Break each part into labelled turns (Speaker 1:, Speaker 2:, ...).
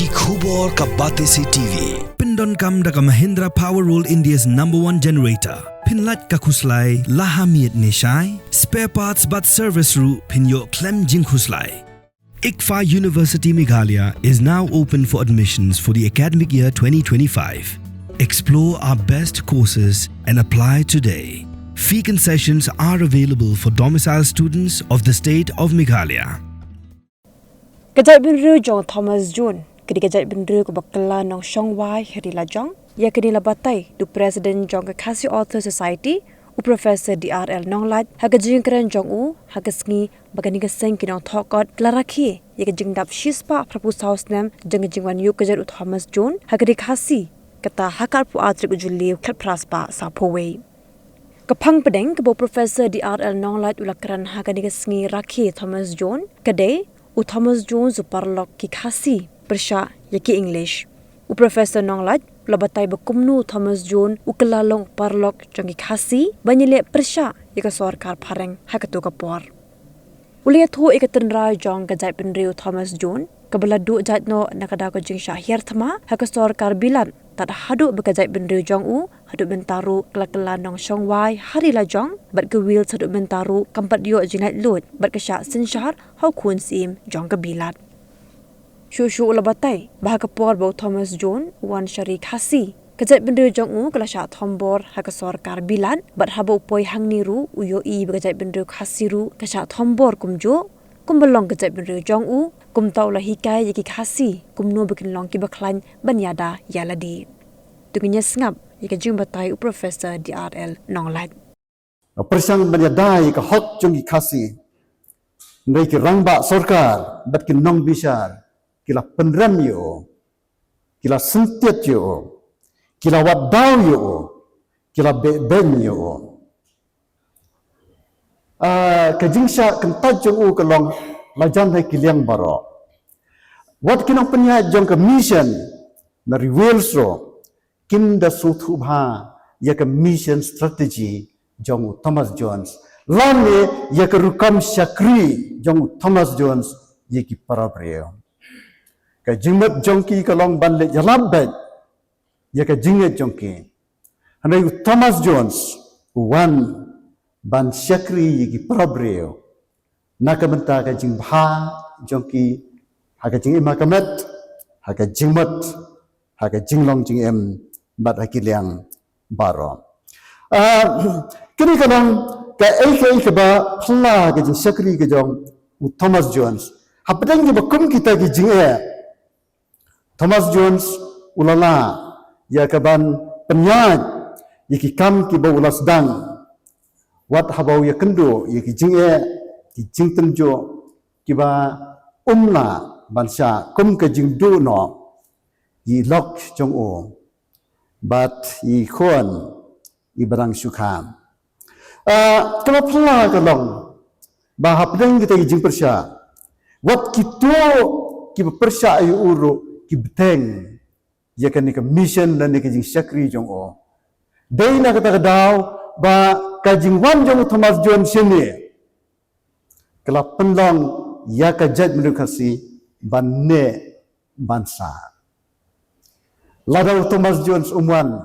Speaker 1: Ki khubor ka Batesi TV.
Speaker 2: Pindon kam da ka Mahindra Powerwall India's #1 generator. Pinlat ka khuslai lahamiet nishai. Spare parts but service ru pinyo klem jing khuslai. ICFA University Meghalaya is now open for admissions for the academic year 2025. Explore our best courses and apply today. Fee concessions are available for domicile students of the state of Meghalaya.
Speaker 3: Kajat bin Ru Jong Thomas Jun, kedi kajat bin Ru bakala nong Shong Wai Hari La Jong, ya kedi la batai du President Jong Kakasi Author Society, u Professor DRL Nonglat, haga jingkran Jong U, haga sngi bagani ka seng kinong thokot klaraki, ya ka jingdap shispa Prabhu House nem jeng jingwan yu kajat u Thomas Jun, haga di kasi kata hakar pu atrik ujuli khat praspa sa powe. Kapang pedeng kebo Professor DRL Nonglat ulakran haga ni ka sngi rakhi Thomas Jun, kadai u Thomas Jones u parlok ki khasi persha yaki English u Professor Nonglat labatai bekumnu Thomas Jones u kelalong parlok jongi khasi banyile persha yaka sarkar phareng hakatu kapor ulia thu ikaten ra jong ka jai penriu Thomas Jones kabala du jatno nakada ko jing syahir thama haka sarkar bilan tat hadu bekajai penriu jong u hadu bentaru kelakela nong Shong Wai Hari La Jong bat ke wil hadu bentaru kampat yo jinat lut bat ke syak sin syahar hau kun sim jong ke bilat shu labatai bah kapor bo Thomas Jones wan syari khasi kajai penriu jong u kala syak thombor haka sarkar bilan bat habo poi hang niru uyo i bekajai penriu khasi ru ka syak thombor kumjo kumbelong kajai penriu jong u kum tau la hikai yaki khasi kum no bikin long ki baklan banyada yaladi tuginya sngap yaka jing batai u Professor DRL Nonglat
Speaker 4: persang banyadai ka hot jong khasi ngai ki rangba sarkar bat ki nong bisar kila penram yo kila sentiat yo kila wadau yo kila ben yo ka jingsha kentaj jong u kalong lajan hai kiliang baro wat kinong penya jong ka mission na reveals ro kin da suthu bha ya ka mission strategy jong Thomas Jones lane ya ka rukam syakri jong Thomas Jones ye ki parabreo ka jingmat jong ki kalong banle jalabet ya ka jinget jong ki hanai Thomas Jones wan ban syakri ye ki parabreo nakamenta ka jing bha jongki haka jing imakamet haka jingmat haka jinglong jing em bat hakiliang baro kini kanang ka ek ba phla ka jing sakri ka jong Thomas Jones hapdang ki bakum kita ki jing Thomas Jones ulala ya ka ban penyat yaki kam ki ba ulas dang wat habau ya kendo yaki jing ki jing tenjo kiba umla bansa kum ka jing du no yi lok jong o bat yi khon i barang sukham kala pula ka long ba hapdeng kita jing persya wat kito ki persya ay uro ki beteng ya kan ni ka mission dan ni ka jing sakri jong o dei na kata daw ba ka jing wan jong Thomas John sini kala penlong ya ka jat menukasi banne bansa ladau Thomas Jones umwan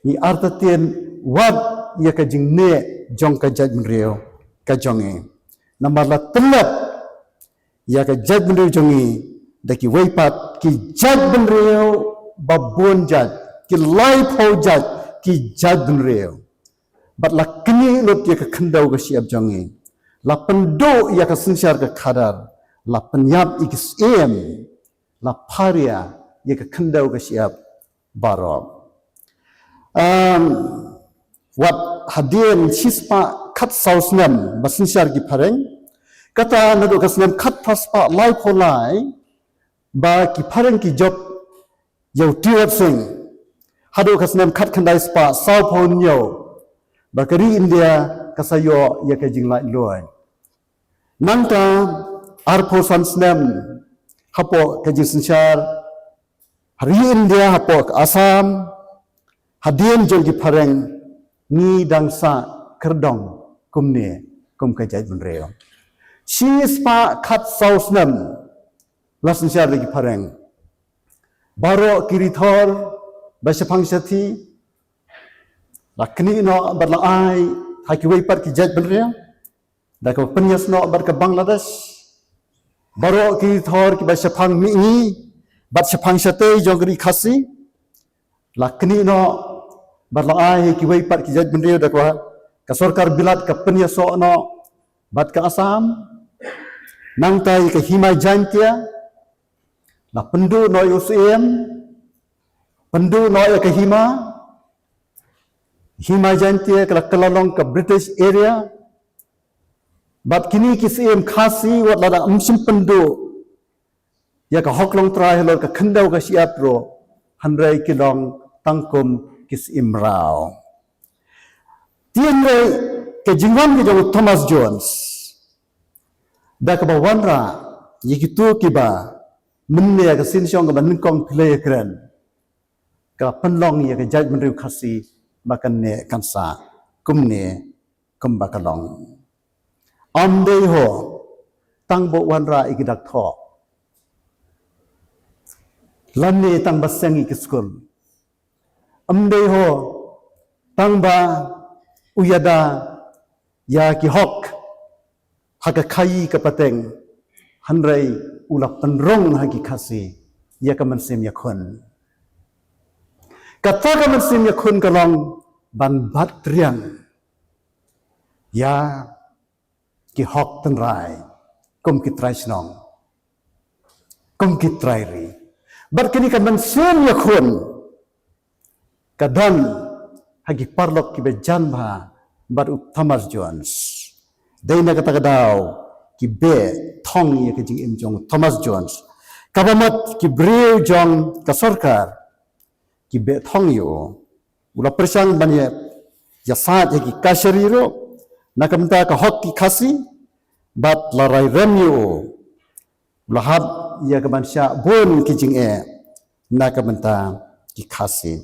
Speaker 4: ni artatien wat ya ka jingne jong ka jat menreo ka jonge nambar la telat ya ka jat menreo jonge daki weipat ki jat menreo babon jat ki life ho jat ki jat menreo bat la kini lot ya ka khendau ka siap jonge la pendo ya ka sensar ka khadar la penyap ikis em la paria ya ka khendau ka siap baro wat hadien sispa khat sausnam basensar ki phareng kata nado ka snam khat paspa lai pholai ba ki phareng ki job yau tiwat sing hado ka snam khat khandai spa sau phon yo bakari India kasayo ya ka jinglai loy nangta arpo sansnem hapo kajisensar hari India hapo Assam hadien jolgi pareng ni dangsa kerdong kumne kum kajai bunreo si spa khat sausnem lasensar lagi pareng baro kiritor basapang sati lakni no badlang ai haki wei par ki jaj benria da ko penyas no bar ke Bangladesh baro kiritor ki basapang mi basapang sate jongri khasi lakni no badlang ai ki wei par ki jaj benria da ko ka sarkar bilat ka penyas no bat ka Assam nang tai ka Himay Jantia la pendu no UCM pendu no ka Himay Jantia ka kelalong ka British area bat kini ki CM khasi wat la umsim pendu ya ka hoklong trai lo ka khendau ka siap ro hanrai kilong tangkum kis imrao tien re ke jingwan ki jong Thomas Jones da ka bawanra yikitu kiba menne ka sinsyong ka bankong play kren ka penlong ya ka judgment ru khasi bakan ne kansa kumne kumbakalong amde ho tangbo wanra ikidak tho lanne tang basengi ki school amde ho tangba uyada ya ki hok haka kai ka pateng hanrai ulap penrong hagi khasi ya ka mansim ya khun kata ka mansim ya khun kalong ban bat riang ya ki hok tenrai kum ki trai snong kum ki trai ri bar kini ka mansim ya khun kadan hagi parlok ki bejan ba bar Thomas Jones Daina kata kadau ki be thong ye ke jing im jong Thomas Jones kabamat ki breu jong ka sarkar ki be thong yo ula persang banye ya saat ye ki kasari ro nakamta ka hok ki khasi bat larai rem yo ula hab ye ka bansha bon ki jing e nakamta ki khasi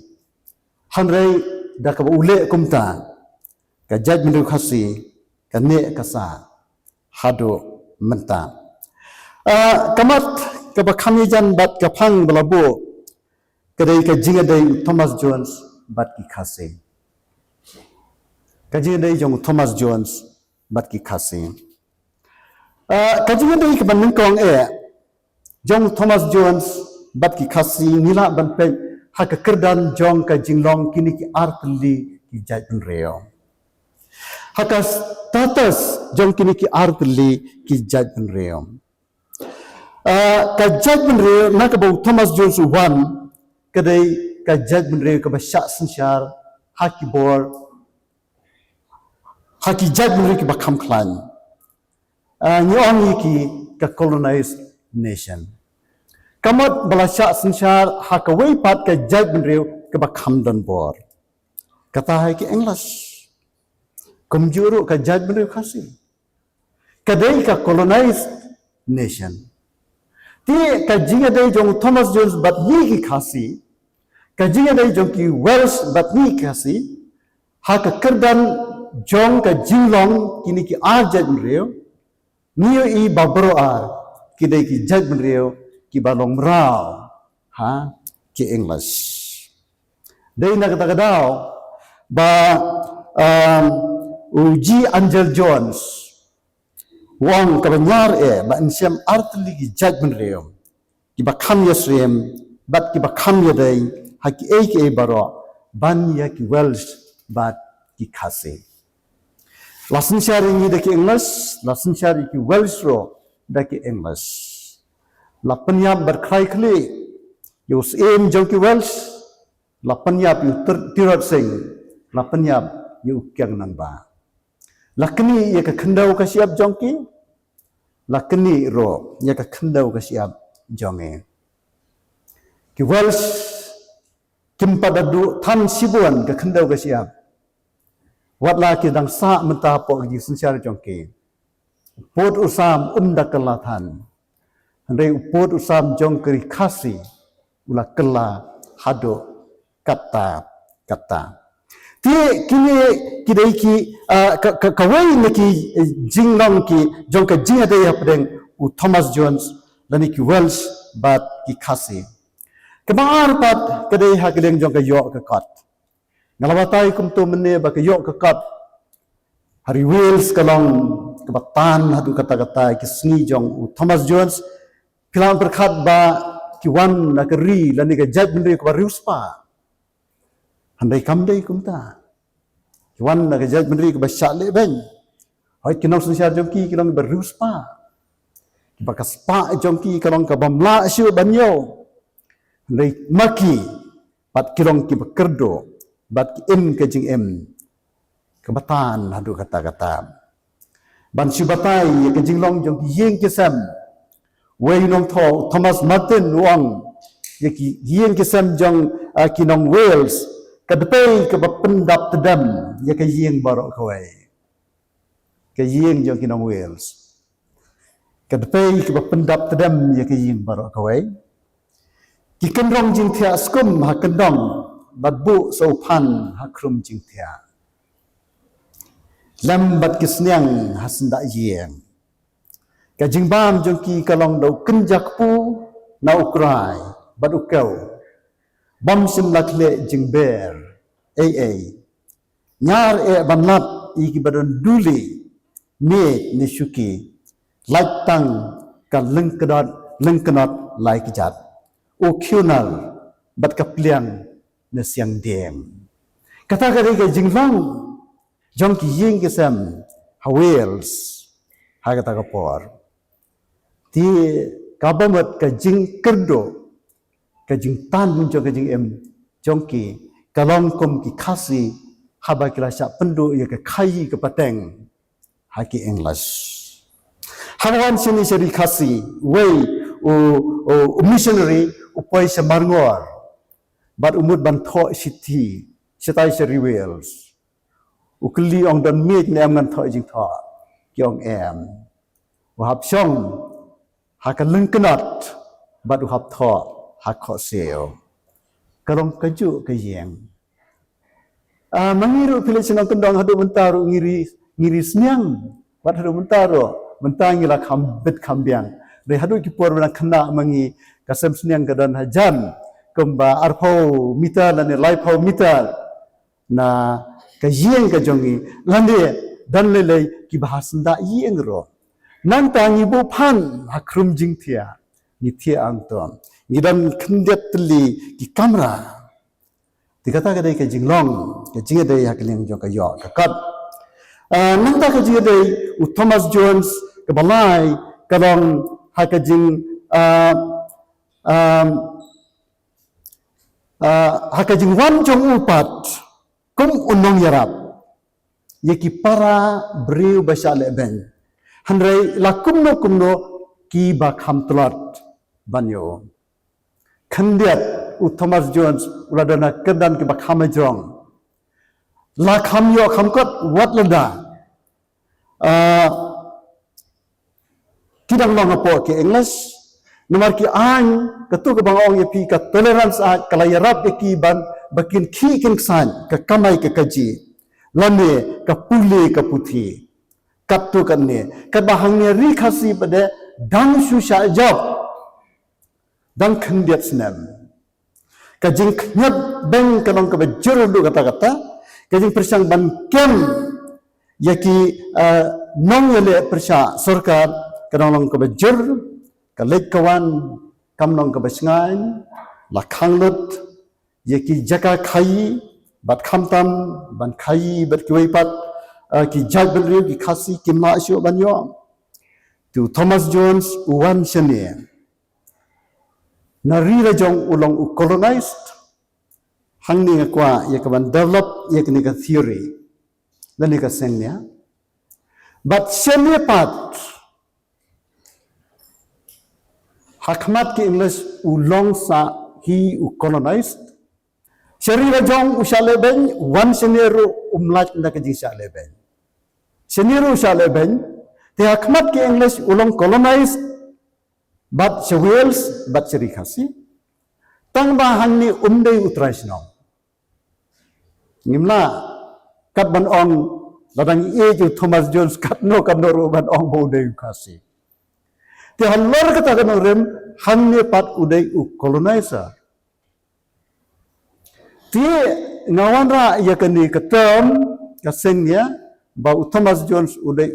Speaker 4: hanrei da ka ule kumta ka jaj mendu khasi kane kasa hado menta kamat ka bakhami jan bat ka phang balabo kadai ka jinga dai Thomas Jones bat ki khase ka jinga dai jong Thomas Jones bat ki khase ka jinga dai ka ban kong e jong Thomas Jones bat ki khasi nila ban pe ha ka kerdan jong ka jinglong kini ki artli ki jaj ben reo haka status jong kini ki artli ki judgment reom ka judgment re na ka Thomas Jones wan kadai ka judgment re ka ba sha sanshar haki bor haki judgment re ki ba kham khlan nyong ki ka colonized nation kamot bala sha sanshar haka wei pat ka judgment re ka ba kham don bor kata hai ki English Kumjuru ka judgment khasi kadai ka colonized nation ti ka jinga dai jong Thomas Jones bat ni ki khasi ka jinga dai jong ki Welsh bat ni khasi ha ka kerdan jong ka jinglong kini ki ar judgment reo niyo i babro ar ki dai ki judgment reo ki balong rao ha ki English dai na kata kadao ba uji Angel Jones wang kabanyar ba insyam artli ki judgment reom ki bakham yes reem bat ki bakham ya dai haki e baro ban ya ki Welsh bat ki khase lasin shari ni da ki English lasin shari ki Welsh ro da ki English lapanyam berkhai khli yus em jong ki Welsh lapanyap yu tirot sing lapanyap yu kyang nang ba lakni ya ka khendau ka siap jongki lakni ro ya ka khendau ka siap jonge ki Welsh kimpadadu than sibuan ka khendau ka siap watla ki dang sa menta po ji sinsyar jongki pot usam undakala than handai pot usam jongkri khasi ula kala hado kata ti kini kidai ki kawai neki jinglong ki jongka jinga dai hapdeng u Thomas Jones lani ki Welsh bat ki khasi Kemar pat kedai hak leng jong kayok kekat. Ngalawatai kum tu mene ba kayok kekat. Hari Wales kalong kebatan hadu kata-kata kisni jong Thomas Jones kilang berkat ba kiwan na keri lani ka jaj bendri ka riuspa. Handai kamdai kum ta. Kiwan na ka jaj bendri ka basyak le ben. Hoi kinong sunsia jong ki kilang beriuspa. Bakas pa jong ki kalong ka bamla syu banyo. Handai maki pat kilong ki bekerdo bat ki ke jing kebatan hadu kata-kata ban syubatai ye ke jing long jong ki yeng kisam wei nong tho Thomas Martin wang ye ki yeng kisam jong kinong Wales ka depai ke pendap tedam ye ke yeng barok kawai ke yeng jong kinong Wales ka depai ke pendap tedam ye ke yeng barok kawai ki kendong jing thia skum ha kendong badbu sopan hakrum jing thia lambat kisnyang hasnda yeng ka jing bam jong ki kalong dau kenjak pu na ukrai badukau bam sim lakle jing ber ai nyar banlat i ki badon duli me ni syuki latang ka lengkenot lai kijat o kyunal bat kapliang na siang dem kata kali ke jinglang jong ki ying kesam ha Wales ha kata kapor ti kabamat ka jing kerdo ka jing tan jong ka jing jong ki kalong kom ki khasi haba kilasa pendu ya ka khai ke pateng ha ki English hawan sini seri khasi way o missionary upay sa marngor bat umut ban tho city sitai seri Wales ukli ong dan mit ne am ngan tho jing tho kyong wa hap song ha ka lengkenat bat u hap tho ha kho seo kalong kaju ke yeng mangiru pilisina kendong hadu mentaru ngiri snyang bat hadu mentaru mentangi la khambet khambiang re hadu ki por na khna mangi kasem snyang kadan hajan kemba arpau mita dan laipau mita na ka yeng ka jongi lande dan lele ki bahasanda yeng ro nan tangi bo phan hakrum jing thia ni thia angton ni dan khndet li ki kamera dikata ka dei ka jinglong ka jinga dei hakleng jong ka yo ka kat nan ta ka jinga dei Thomas Jones ka balai kalong hakajing hakajing wan jong upat kum unong yarap yeki para breu basya leben handrai lakumno kumno ki ba kham tlat banyo khandiat Thomas Jones uradana kedan ki ba kham jong la kham yo kham kot wat lada kidang long apo ki English nomor ki an ketu ke bangong ye pi ka tolerance a kalayarap ki ban bakin ki king san ka kamai ke kaji lane ka pule ka puthi kaptu kanne ka bahang ne ri khasi bade dang shu sha job dang khandiat snam ka jing nyat beng ka long ka bejur du kata-kata ka jing persang ban kem yaki nong yele persha sarkar ka long ka bejur kalek kawan kamnong ka basngan la khanglut yeki jaka khai bat khamtam ban khai bat kiwaipat ki jagbenri ki khasi kimla syo banyo tu Thomas Jones uwan sene nari rajong ulong u colonized hangni kwa yekaban develop yekni ka theory lani ka senya but sene pat hakmat ki English ulong sa hi u colonized seri rajong usale ben wan seneru umlat na ka jisa leben seneru usale ben te hakmat ki English ulong colonized but se Wales but seri khasi tang bahan ni umdei utraisno ngimla kat ban ong ladang ju Thomas Jones kat no ru ban ong bodei khasi te halor kata kan rem hanne pat udai u colonizer Tie ngawan ra ia kini ketem kasengnya bahwa Thomas Jones udah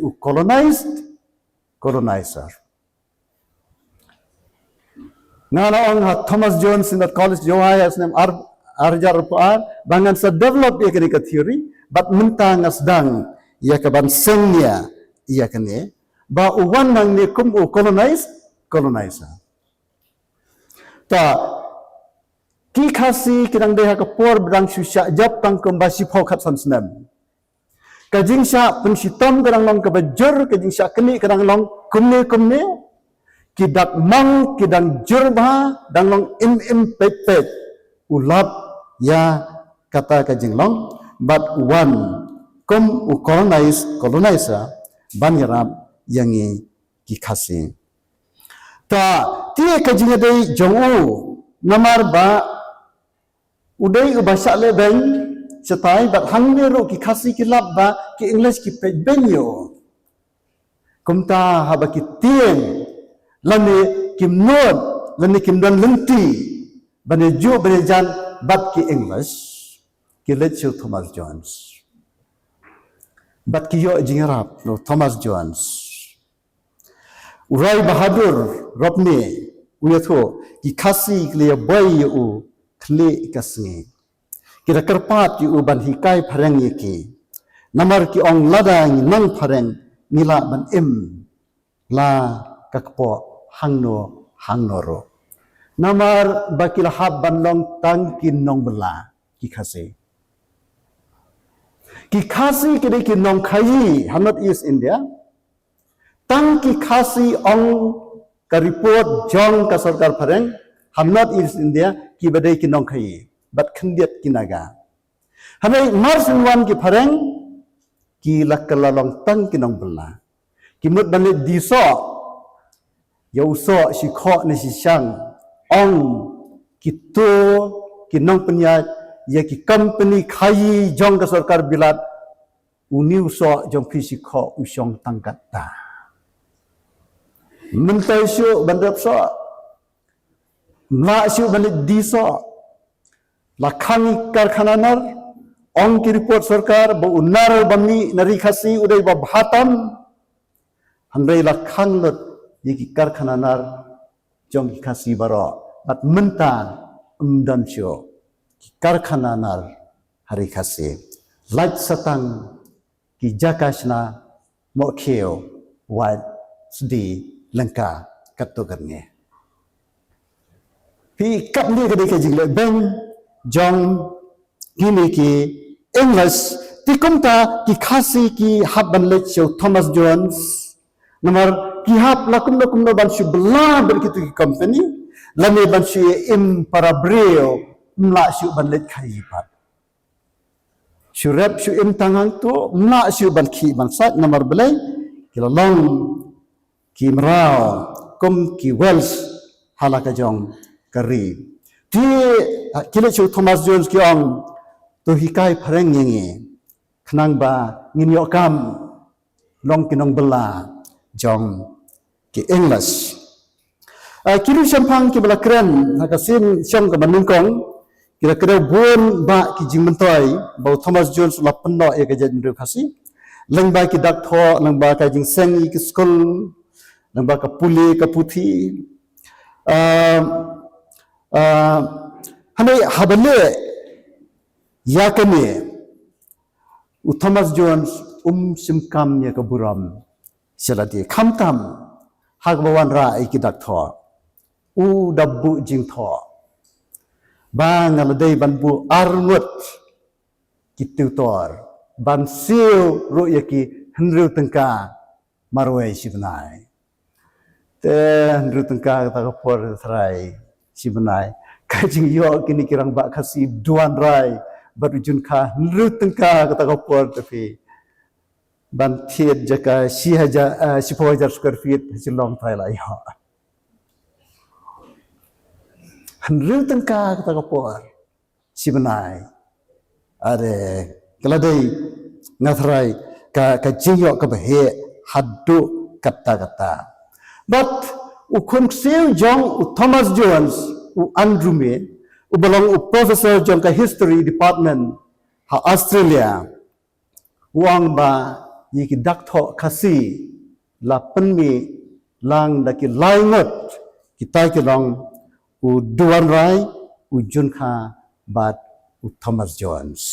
Speaker 4: colonizer. Ngana orang Thomas Jones in that college Johaya senem arjar paar bangan sa develop ia kini ke teori, but mentang asdang ia ke bansengnya ia kini bahwa uwan nang ni colonizer. Ta ki khasi kidang deha ke por berdang susya jap tang kembasi phokat sansnem. Kajing sya pensitom kadang long kebajur, kajing sya keni kadang long kumne, kidak mang kidang jurba, dan long pet, ulap ya kata kajing long, but one colonizer, banyarap yangi kikasi. Ta tiye kajing adai jongu, namar ba, udai ubasya lebeng, setai bat hangme ro ki khasi ki lab ba ki English ki pe benyo kumta haba ki tien lane kim nod lane kim dan lenti bane ju bane jan bat ki English ki let Thomas Jones bat ki yo jingarap no Thomas Jones Urai Bahadur Robni uyatho ki khasi kle boy u kle kasni kita kerpat yu ban hikai pareng yeki namar ki ong ladang nang pareng nila ban la kakpo hangnoro namar bakil hab ban long tangkin nong bela ki khasi kide ki nong khayi Hamad East India tang ki khasi ong ka report jong ka sarkar pareng Hamad East India ki badai ki nong khayi bat khendiat kinaga hanai marsin wan ki pareng ki lakalalong tang kinong bela ki mut bane diso yau so si kho ni si sang ong ki to kinong penya ya ki company khai jong ka sarkar bilat uniu so jong phi kho usong tangkat ta mentai syu bandap so ma syu bane diso lakhani karkhananar ong ki report sarkar ba unar bami nari khasi udai ba bhatam handai lakhang lot yiki karkhananar jong ki khasi baro bat menta umdan syo ki karkhananar hari khasi laj satang ki jakashna mo kheo wat sdi langka katto karne pi kap ni kadai ka jingle ben jong kini ki English tikumta ki khasi ki habban lecho Thomas Jones namar ki hab lakum no ban shu bla berkitu ki company lame ban shu im parabreo mla shu ban let khai pat shu rep shu im tangang tu mla shu ban ki ban sat namar belai ki long ki mrao kum ki Welsh halaka jong kari ti kile chu Thomas Jones ki ong to hikai pareng yengi khnang ba ngin yo kam long kinong bela jong ki English kiri champang ki bela kren hakasin syong ka banungkong kira-kira buon ba ki jingmentoi ba Thomas Jones la penno e ka jadin khasi leng ba ki dak tho leng ba ka jing seng ki school leng ba ka puli ka puthi hanai habale yakane Thomas Jones simkam ya kaburam selati khamtam hagbawan ra ikidak tho dabbu jing tho bang aladai banbu arnut kitutor ban siu ro yaki henru tengka marwai sibnai te henru tengka ta por thrai sibnai kajing yo kini kirang ba khasi duan rai barujun kha henru tengka ta por tapi ban thiet jaka 10,000 square feet silong thai lai ho henru tengka ta por sibnai are keladai ngathrai ka jingyo ka bahe haddu kata but ukun sel jong Thomas Jones Andrew me Ubalong professor jong ka history department ha Australia uang ba yiki dakto kasi la penmi lang daki laingot kita kilong u Duan Rai u Jun Kha bat u Thomas Jones.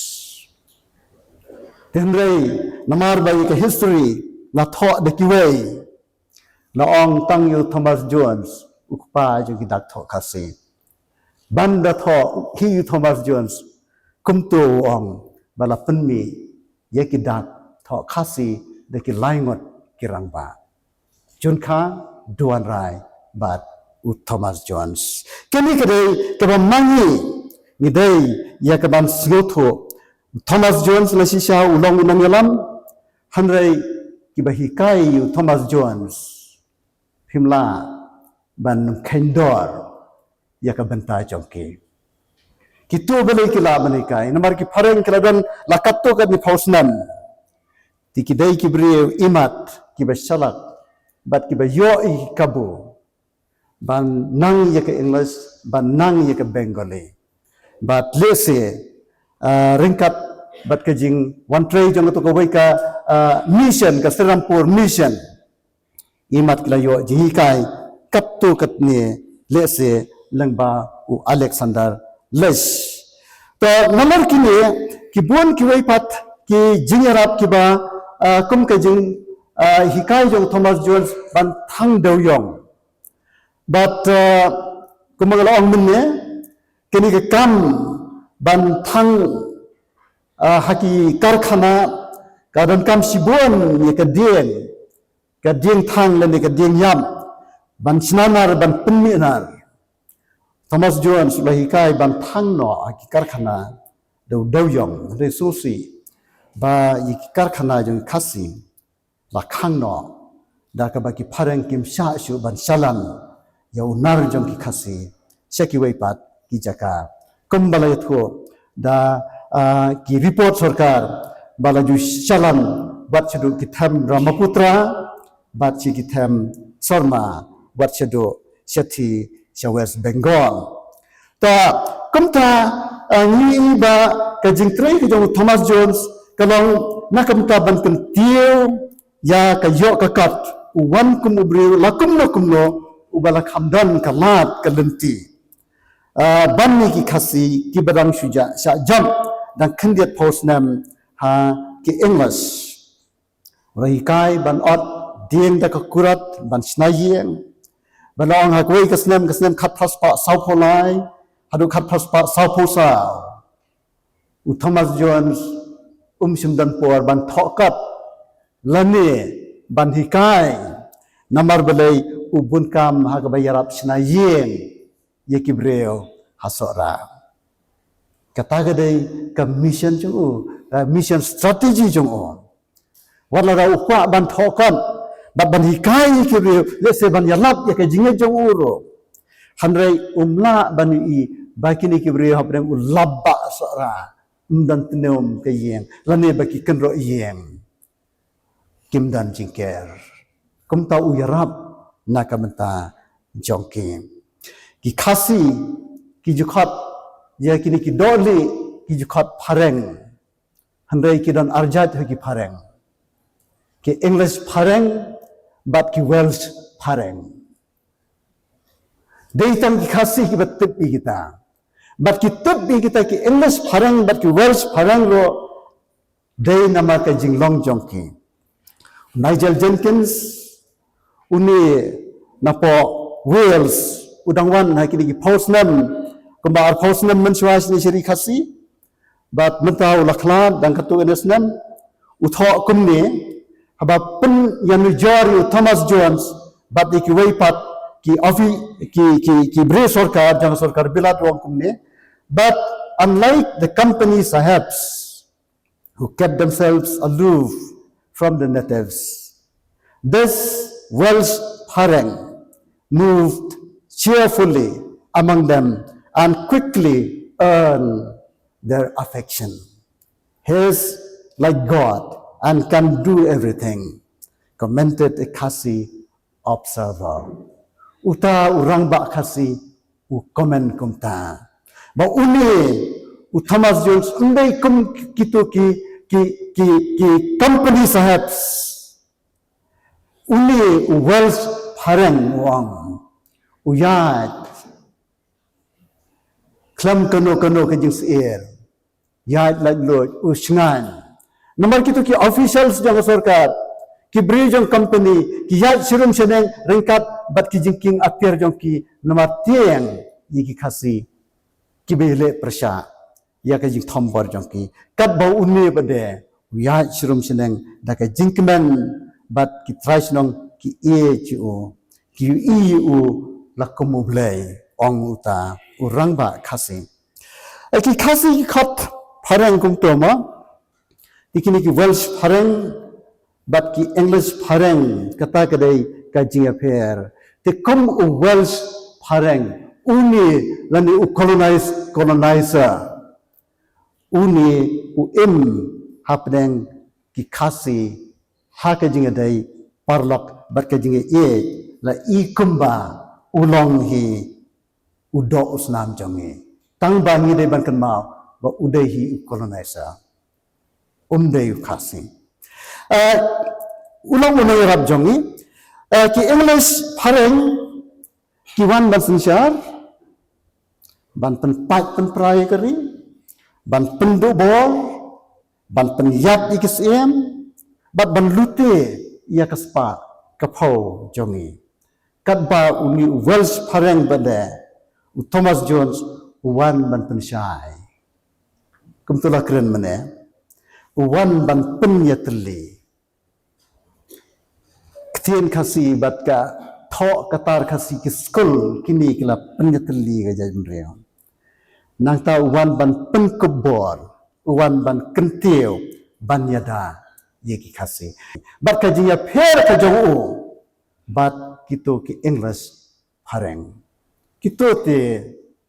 Speaker 4: Tenrei namar ba yiki history la tho daki way la ong tang yu Thomas Jones u pa jong ki dakto kasi. Banda tho hi Thomas Jones kumtu ong bala penmi yeki dak tho khasi deki laingot kirangba Jun Kha Duan Rai bat u Thomas Jones kini kedai keba mangi ni dei ya keban singotho Thomas Jones la sisa ulong unang yalam hanrei kibahikai yu Thomas Jones himla ban kendor ya ka benta jongki kitu bele kila manikai namar ki phareng keladan lakatto ka ni fausnan tikidai ki bri imat ki basalak bat ki bayo i kabu ban nang ya ka English ban nang ya ka Bengali bat lese ringkat bat ka jing one tray jong to ko ka mission ka Serampur mission imat kila yo jikai katto katne lese langba u Alexander Lesh. To namar kini kibun kiway pat ki jingarap kiba kum ka jing hikai jong Thomas Jones ban thang daw yong. But kumagalaong minne kini ka kam ban thang haki karkhana kadan kam sibun ni ka dieng thang le ni ka dieng yam ban sinanar ban penminar Thomas Jones lahikai ban thang no aki karkhana daw yong resusi ba iki karkhana jong khasi la khang no da ka baki phareng kim sha shu ban salam yau nar jong ki khasi seki wei pat ki jaka kumbalai tho da ki report sarkar bala ju salam bat chedu ki tham Brahmaputra bat chi ki tham Sarma bat chedu sethi West Bengal. Ta kumta ni ba ka jingtrei ka jong Thomas Jones kalong nakamta ban kan tieu ya ka yo ka kat uwan kum ubri lakum no ubala khamdan kalat kalenti. Banni ki khasi ki badang shuja sha jam dan khandiat post nam ha ki English. Rahikai ban ot dieng da ka kurat ban snayeng balong hakoi kasnem khat phaspa saupolai hadu khat phaspa sauposa u Thomas Jones simdan por ban thokat lani ban hikai namar belai ubun kam hagabayarap sinayeng yekibreo hasora kata gadai ka mission jung mission strategy jung wala ra upa ban thokat bat ban hikai kibreo lese ban yalap ya ka jinge jong uro hanrei umla ban i bakini kibreo haprem ulabba sora dan tenom ke yeng lane baki kenro yeng kimdan jingker kumta uyarap nakamenta jongki ki khasi ki jukhat ya kini ki doli ki jukhat phareng hanrei ki dan arjat ki phareng ki English phareng bat ki Welsh phareng deitam ki khasi ki batip kita bat ki tip kita ki English phareng bat ki Welsh phareng ro dei nama ka jinglong jongki Nigel Jenkins uni napo Wales udangwan hakini ki postnam kumbar postnam mensuas ni seri khasi bat mentau lakhla dan katu enesnam utho kumni haba pen yang jari Thomas Jones bat ki weipat ki bre sarkar jang sarkar bilat wong kumne but unlike the company sahabs who kept themselves aloof from the natives this Welsh phareng moved cheerfully among them and quickly earned their affection. He is like God and can do everything, commented a Khasi observer. Uta urang ba Khasi u comment kumta. ba uni u Thomas Jones undai kum kitu ki company sahabs uni Wells Pharang wang uyat klam kano ke jing seer yat lagloj usngan nomor kitu ki officials jang sarkar ki bri jang company ki yat sirum seneng ringkat bat ki jingking atir jang ki nomor tieng yi ki khasi ki bele persya ya ka jing thombor jang ki kat bau uni bade yat sirum seneng da ka jingkman bat ki traisnong ki chu ki u lakumu blai ong uta urang ba khasi ki khasi khat pharang kum toma ikini ki Welsh pharang bat ki English pharang kata kadai ka jing affair te kom u Welsh pharang uni lani u colonizer uni u hapdeng ki khasi ha ka jing dai parlok bat ka jing la i kumba ulong hi udo usnam jangi tang bangi de ban kan ma ba udai hi colonizer dei khasi ulong ulong rab jangi ki English phareng ki wan ban sinsyar ban pen pat pen prai kari ban pen do bol ban pen yap ikisem bat ban lute ia kaspa kapau jangi kadba uni Welsh phareng bade Thomas Jones wan ban pensyai kumtula keren mane wan ban penyatli ktien khasi bat ka tho katar khasi ki skul kini kila penyatli ga jai mreo nang ta wan ban penkebor wan ban kentiu ban yada ye ki khasi bat ka jiya pher ka jong bat kito ki English phareng kito te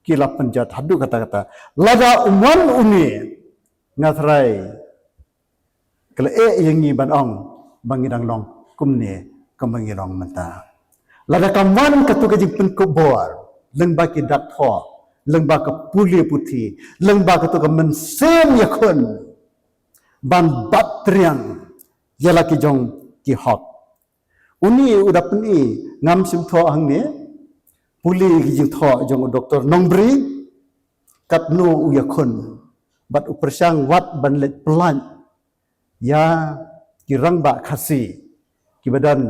Speaker 4: kila penjat hadu kata-kata lada umwan umi ngathrai kala yengi ban ong bangidang long kumne kamangirong menta lada kamwan katu ka jing penkobor lengba ki dak tho lengba ka puli puthi lengba katu ka mensem yakun ban batriang yala ki jong ki hok uni udapni ngam sim tho hangne puli gijing tho jong doktor nongbri katnu uyakun bat upersang wat banlet pelan ya kirang ba khasi ki badan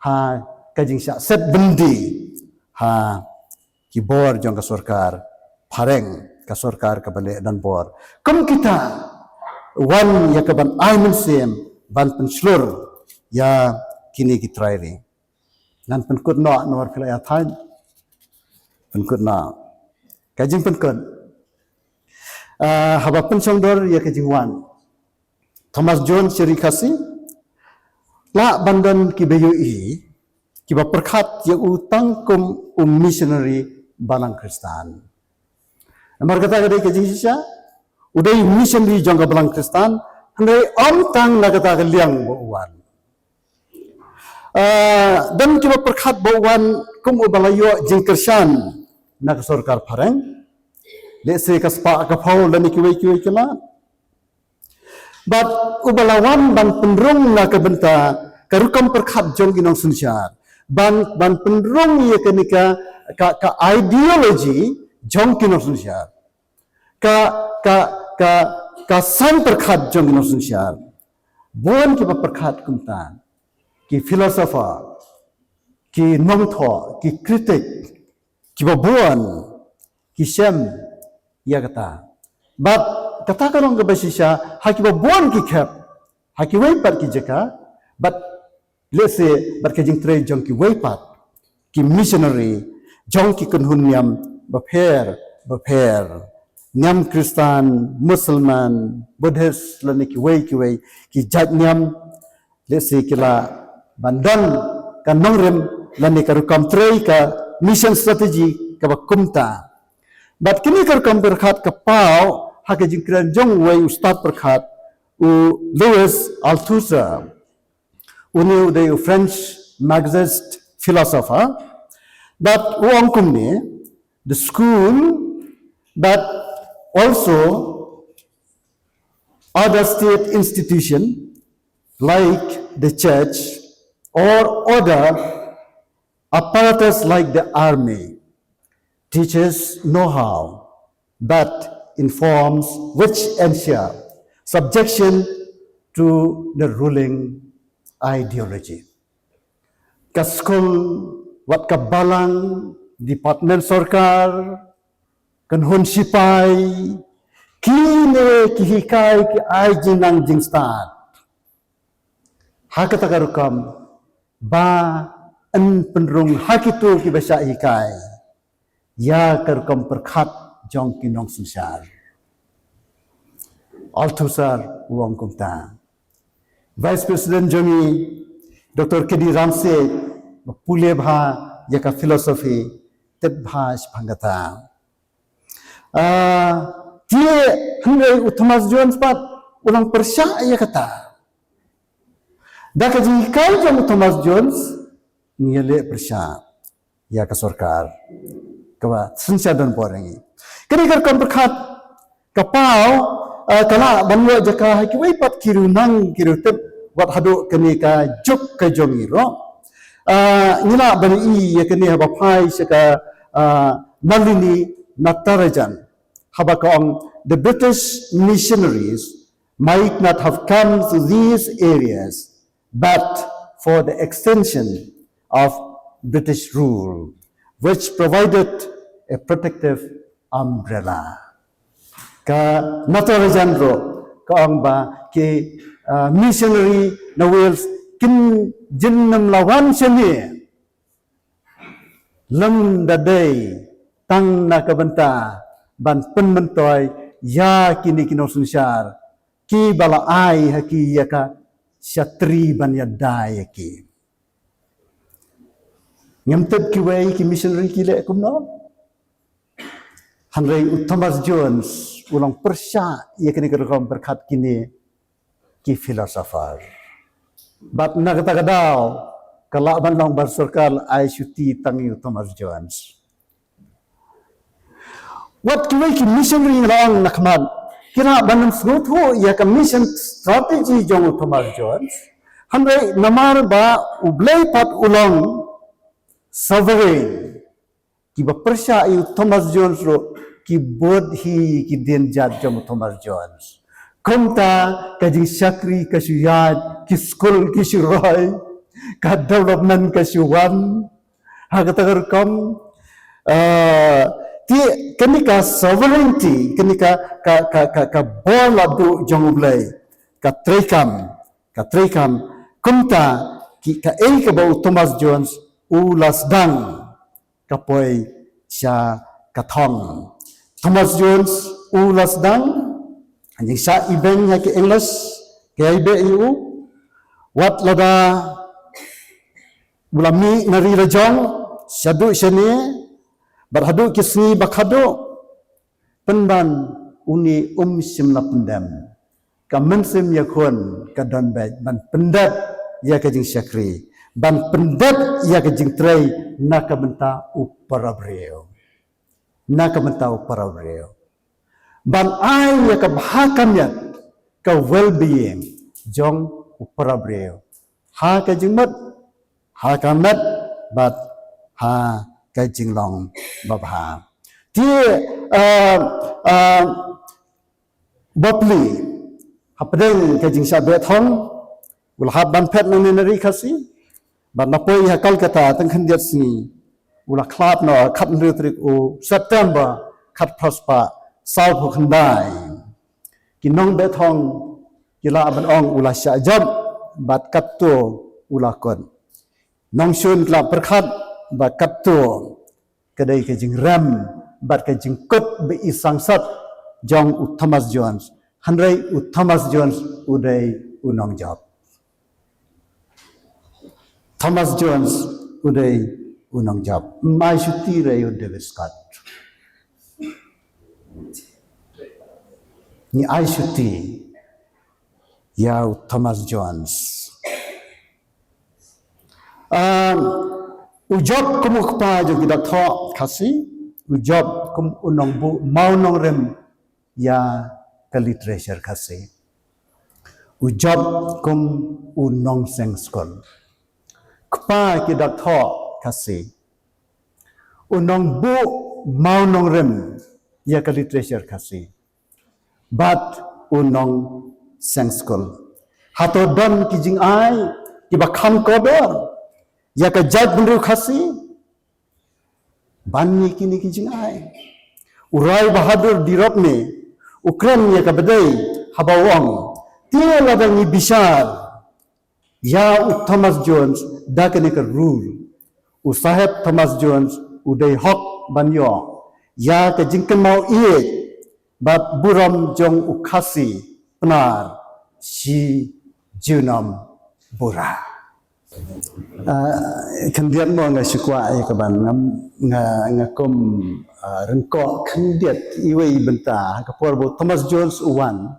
Speaker 4: ha kajing sya set bendi ha ki bor jong ka sarkar phareng ka sarkar ka bale dan bor kum kita wan ya ka ban aimen sem ban penslur ya kini ki trairi nan penkut no nor phila ya thain penkut na kajing penkut haba pensong dor ya kajing wan Thomas Jones ciri khasi la bandan ki BUI ki ba perkhat ya utang kum missionary balang Kristan amar kata kadai kajing sisa udai missionary jangka balang Kristan handai om tang na kata liang bo wan dan kiba perkhat bawan kum ubalayo jingkersan nak sarkar phareng lese kaspa ka phau lani kiwai kala bat ubalawan ban penrung na ka benta karukam perkhat jong ginong sunsyar ban penrung ye kenika ka ideology jong kinong sunsyar ka san perkhat jong ginong sunsyar bon kiba perkhat kumtan ki philosopher ki nongtho ki critic ki babuan ki sem ya kata bat kata karong ke basisya ha ki babuan ki khap ha ki waipat ki jaka but let's say bat ke jing tre jong ki waipat ki missionary jong ki kunhun yam bapher nyam Kristan Musliman Buddhist lani ki wai ki jat nyam let's say kila bandan kan nongrem lani karukam trei ka mission strategy ka bakumta bat kini karukam berkhat ka pau ha ka jingkran jong wai ustad berkhat u Louis Althusser uni the French Marxist philosopher that uang kumni the school but also other state institutions like the church or other apparatus like the army teaches know-how that informs which ensure subjection to the ruling ideology. Kaskul wat kabalang departemen sorkar kanhun sipai kine kihikai ki ai jinang jingstat hakatagarukam ba an penrung hakitu ki basa hikai ya karukam perkhat jong kinong susar althusar uang kumta Vice President Jomi Dr. Kedi Ramse pule bha yaka philosophy tet bhas phangata tie hangre Thomas Jones pat ulang persya ya kata dak jikal jong Thomas Jones ngele persya ya ka sarkar kawa sansadan porengi kani kar kam berkhat kapau kala banwa jaka hakiwai pat kirunang kirutep wat hadu kani ka juk ka jongiro ngila bani ya kani haba phai saka Nalini Natarajan haba kaong the British missionaries might not have come to these areas but for the extension of British rule which provided a protective umbrella ka Natarajan ro kaong ba ki missionary na Wales kin jinnam lawan sini lam dadai tang na kabanta ban penmentoy ya kini kino sunsar ki bala ai haki yaka syatri ban yadai ki ngamtep ki wei ki missionary ki le kumno Henry Thomas Jones ulang persya ia kini kerekam berkat kini ki filosofer. Bat na kata kadau kalau bandang bersurkal ai syuti tangi Thomas Jones. Wat kiwai ki missionary lang nakman kira bandang snutu ia ka mission strategy jong Thomas Jones. Handai namar ba ublay pat ulang sovereign ki ba persya i Thomas Jones ro ki bodhi ki denjat jong Thomas Jones. Kumta kajing syakri kasuyad ki skul ki syurai ka development kasyuan hagatagar kam ti kenika sovereignty kenika ka bola du jongublay ka trekam kumta ki ka ka bau Thomas Jones ulas dang kapoy siya kathong Thomas Jones ulas dang anjing sa ibeng ya ki English kay iu wat lada bulami nari rajong syadu syani berhadu kisni bakhadu penban uni simla pendam kamensim yakun kadon baik ban pendat ya kajing syakri ban pendat ya kajing tray nakabenta uparabreo ban ai ya kabhakamya ka well-being jong uparabreo ha kajing mat ha kamat bat ha kajing long babha ti bopli hapdeng kajing sabe thong ulha ban phet nang nari khasi ban napoi ha Kolkata tang khandiat sni ula khlap no khat nritrik u September khat prospa sau phu khandai kinong be thong kila ban ong ula sha jab bat katto ula kon nong shun kla perkhat bat katto kadai ke jing ram bat ke jing kot be isangsat jong u Thomas Jones handrai u Thomas Jones udai unong job Thomas Jones udai unong job mai shuti rayu Davis Scott ni ai shuti ya Thomas Jones ujob kumukpa jo kita tho khasi ujob kum unong bu mau nong rem ya ka literature khasi ujab kum unong seng skol kpa ki dak tho khasi unong bu mau nong rem ya ka literature khasi bat unong seng skol hato don ki jing ai ki ba kham ko dor ya ka jat bunru khasi banni kini ki jing ai urai bahadur dirop ne ukran ya ka badai habawang tia ladangi bishar ya Thomas Jones dakane ka rule usaheb Thomas Jones udai hok banyo ya ka jingkan mau iye bat buram jong ukhasi penar si junam bura kandiat mo nga sikwa ay kaban nga kom rengko kandiat iwe ibenta kapor bo Thomas Jones uwan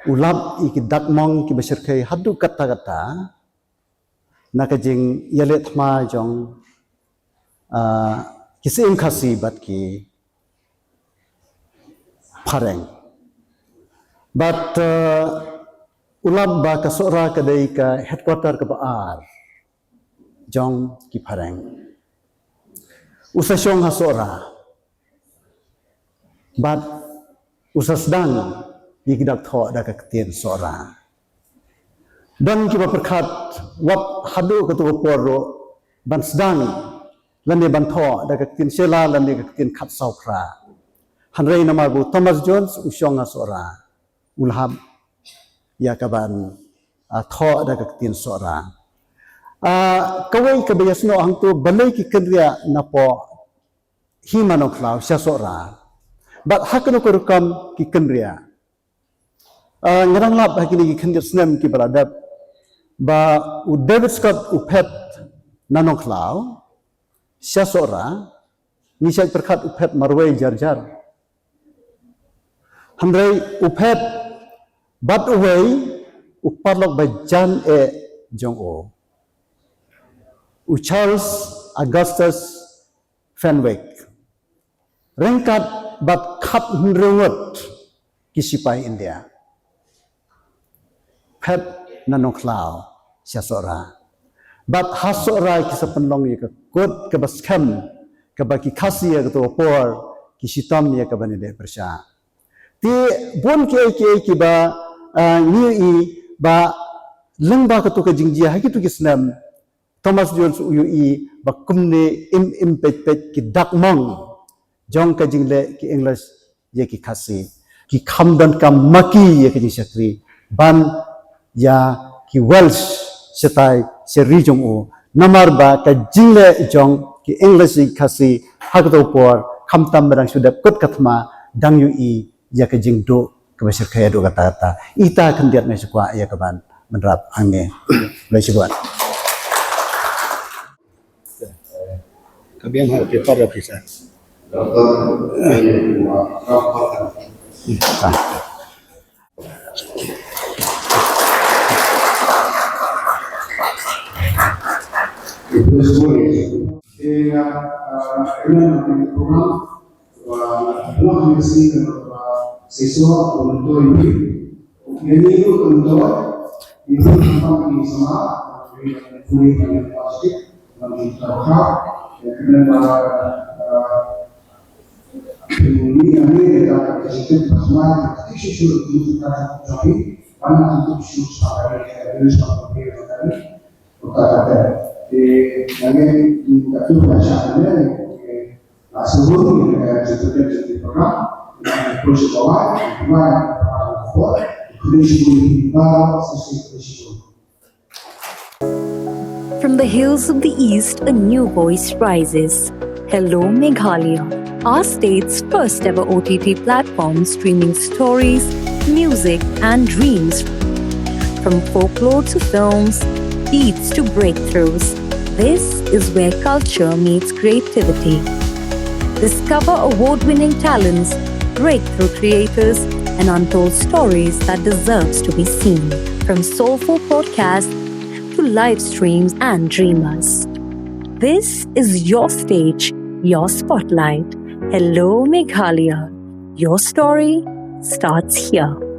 Speaker 4: ulab ikidak mong ki basirkay hadu kata-kata nakajing yalet ma jong kisim khasi bat ki pareng but ulab ba kasora kadai ka headquarter ka baar jong ki pareng usasong hasora but usasdang yikidak tho da ka tien sora dan ki perkhat wap hadu ka tu porro ban sedang lande ban tho da ka tien sela lande ka tien khat saukra hanrei namabu Thomas Jones usong hasora ulham ya kaban tho da ka tien sora kawai kabayasno ang tu balai ki kendria na po himano klau sya sora but hakno ko rukam ki kendria ngarang lap hakini ki kendria snem ki baladap ba u David Scott upet nanong klau sya sora ni sya perkhat upet marwai jar-jar handrei upet but away uparlok by John A. Jong-o Charles Augustus Fenwick rengkat bat khat hunrengot kisipai India pet nanong klau syasora bat hasora kisapenlong ya kot ke baskam ke baki khasi ya to por kisitam ya ke banide persya ti bon ke ba ni ba lengba ka tu ka jingjia haki tu kisnam Thomas Jones uyui ba kumne im pet ki dakmong jong ka jingle ki English ye ki khasi ki khamdan ka maki ye ki sakri ban ya ki Welsh setai seri jong o namar ba ka jingle jong ki English ki khasi hak to por khamtam barang sudah kut kathma dang yui ya ka jingdo kabasir kaya do kata-kata ita kandiat na sukwa ya kaban menrap ange lai sikuan
Speaker 5: Kami yang prepare bisa.
Speaker 6: Siswa untuk ini, ini itu untuk itu tentang ini sama, kulit yang plastik, dan terkah, kerana ini kita sistem plasma, isu itu kita cari, mana untuk isu sebagai jenis seperti ini, bukan yang kita tu macamnya, sebelum kita program.
Speaker 7: From the hills of the east, a new voice rises. Hello Meghalaya, our state's first ever OTT platform streaming stories, music and dreams. From folklore to films, beats to breakthroughs, this is where culture meets creativity. Discover award-winning talents, breakthrough creators, and untold stories that deserves to be seen. From soulful podcasts to live streams and dreamers. This is your stage, your spotlight. Hello Meghalaya. Your story starts here.